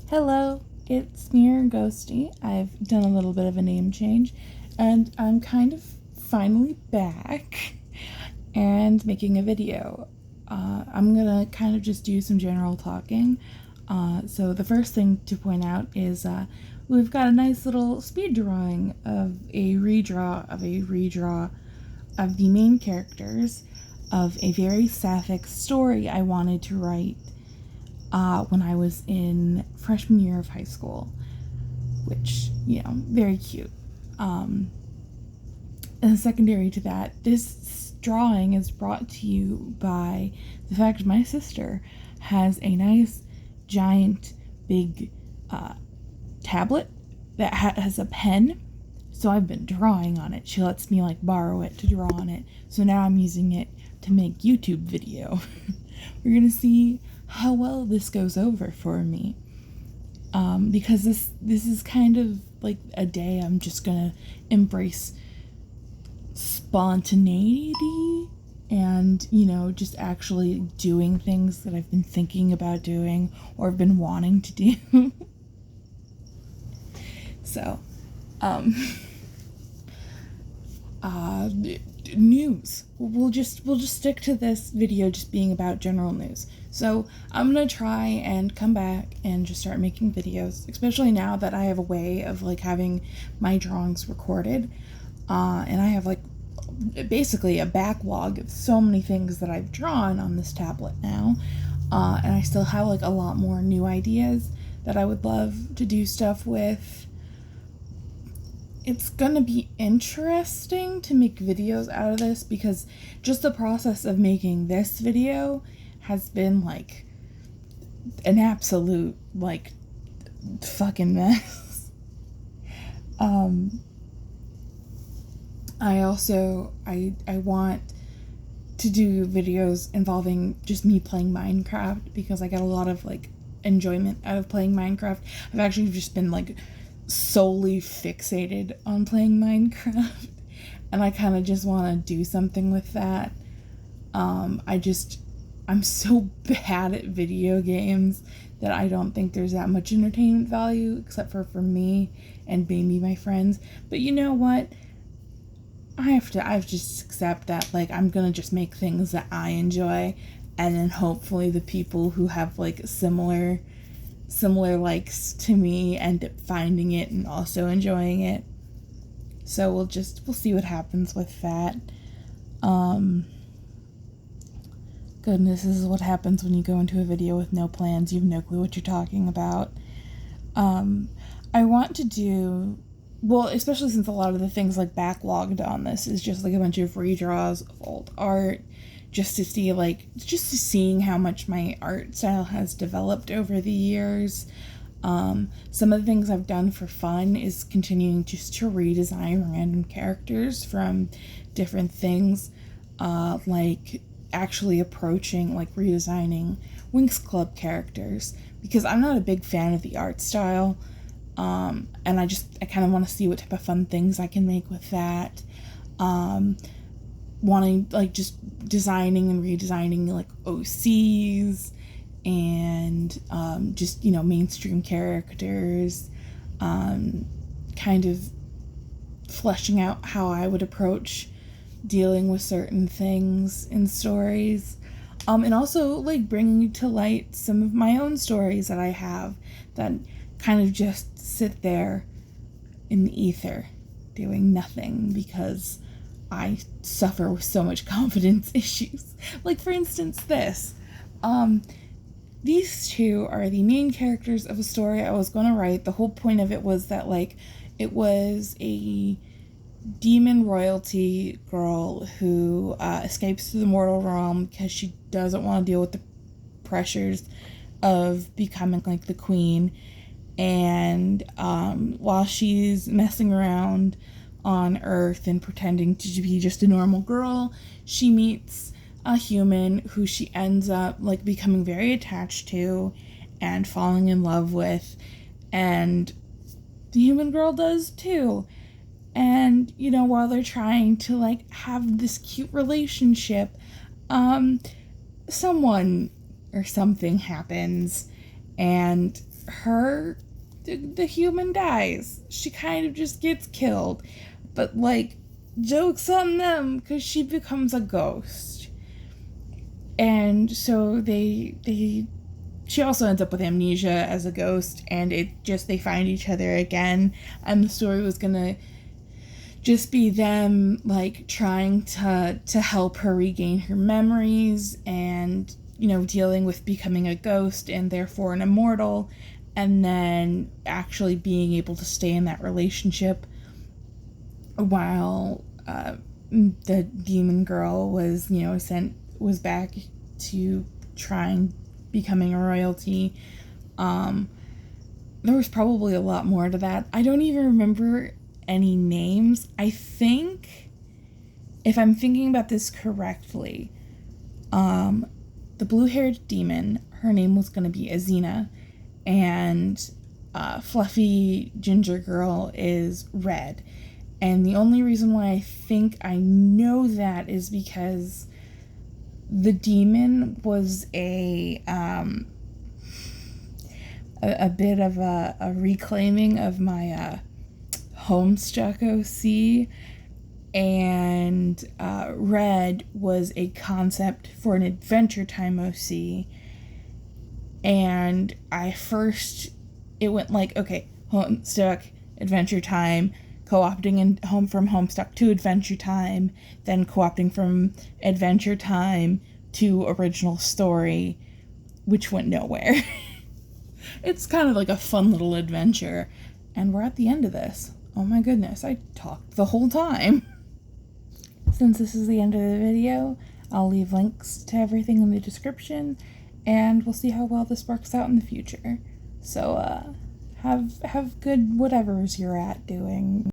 Hello, it's me, your Ghosty. I've done a little bit of a name change, and I'm kind of finally back and making a video. I'm gonna kind of just do some general talking. So the first thing to point out is we've got a nice little speed drawing of a redraw of the main characters of a very sapphic story I wanted to write when I was in freshman year of high school, which, very cute. And secondary to that, this drawing is brought to you by the fact my sister has a nice, giant, big tablet that has a pen. So I've been drawing on it. She lets me borrow it to draw on it. So now I'm using it to make YouTube video. We're gonna see how well this goes over for me. Because this is kind of like a day I'm just gonna embrace spontaneity and, just actually doing things that I've been thinking about doing or have been wanting to do. So, news. We'll just stick to this video just being about general news. So I'm gonna try and come back and just start making videos, especially now that I have a way of having my drawings recorded, and I have basically a backlog of so many things that I've drawn on this tablet now, and I still have a lot more new ideas that I would love to do stuff with. It's gonna be interesting to make videos out of this because just the process of making this video has been an absolute fucking mess. I want to do videos involving just me playing Minecraft because I get a lot of enjoyment out of playing Minecraft. I've actually just been solely fixated on playing Minecraft, and I kind of just want to do something with that. I'm so bad at video games that I don't think there's that much entertainment value except for me and maybe my friends. But you know what? I have to just accept that I'm gonna just make things that I enjoy, and then hopefully the people who have similar likes to me end up finding it and also enjoying it. So we'll see what happens with that. Goodness, this is what happens when you go into a video with no plans. You have no clue what you're talking about. I want to do, well, especially since a lot of the things backlogged on this is just a bunch of redraws of old art, just to see seeing how much my art style has developed over the years. Some of the things I've done for fun is continuing just to redesign random characters from different things, actually approaching redesigning Winx Club characters because I'm not a big fan of the art style, and I kind of want to see what type of fun things I can make with that. Wanting just designing and redesigning OCs and just mainstream characters, kind of fleshing out how I would approach dealing with certain things in stories, and also bringing to light some of my own stories that I have that kind of just sit there in the ether doing nothing because I suffer with so much confidence issues. For instance, this. These two are the main characters of a story I was going to write. The whole point of it was that, it was a demon royalty girl who escapes to the mortal realm because she doesn't want to deal with the pressures of becoming the queen. And while she's messing around on Earth and pretending to be just a normal girl, she meets a human who she ends up becoming very attached to and falling in love with, and the human girl does too. And while they're trying to have this cute relationship, someone or something happens, and the human dies. She kind of just gets killed. But, like, joke's on them, because she becomes a ghost. And so she also ends up with amnesia as a ghost, and they find each other again, and the story was gonna just be them, like, trying to help her regain her memories and, dealing with becoming a ghost and therefore an immortal, and then actually being able to stay in that relationship while the demon girl was, was back to trying becoming a royalty. There was probably a lot more to that. I don't even remember any names. I think, if I'm thinking about this correctly, the blue-haired demon, her name was going to be Azina, and fluffy ginger girl is Red. And the only reason why I think I know that is because the demon was a bit of a reclaiming of my Homestuck OC, and Red was a concept for an Adventure Time OC, and it went like, okay, Homestuck, Adventure Time, co-opting from Homestuck to Adventure Time, then co-opting from Adventure Time to original story, which went nowhere. It's kind of like a fun little adventure, and we're at the end of this. Oh my goodness, I talked the whole time. Since this is the end of the video, I'll leave links to everything in the description, and we'll see how well this works out in the future. So, have good whatever's you're at doing.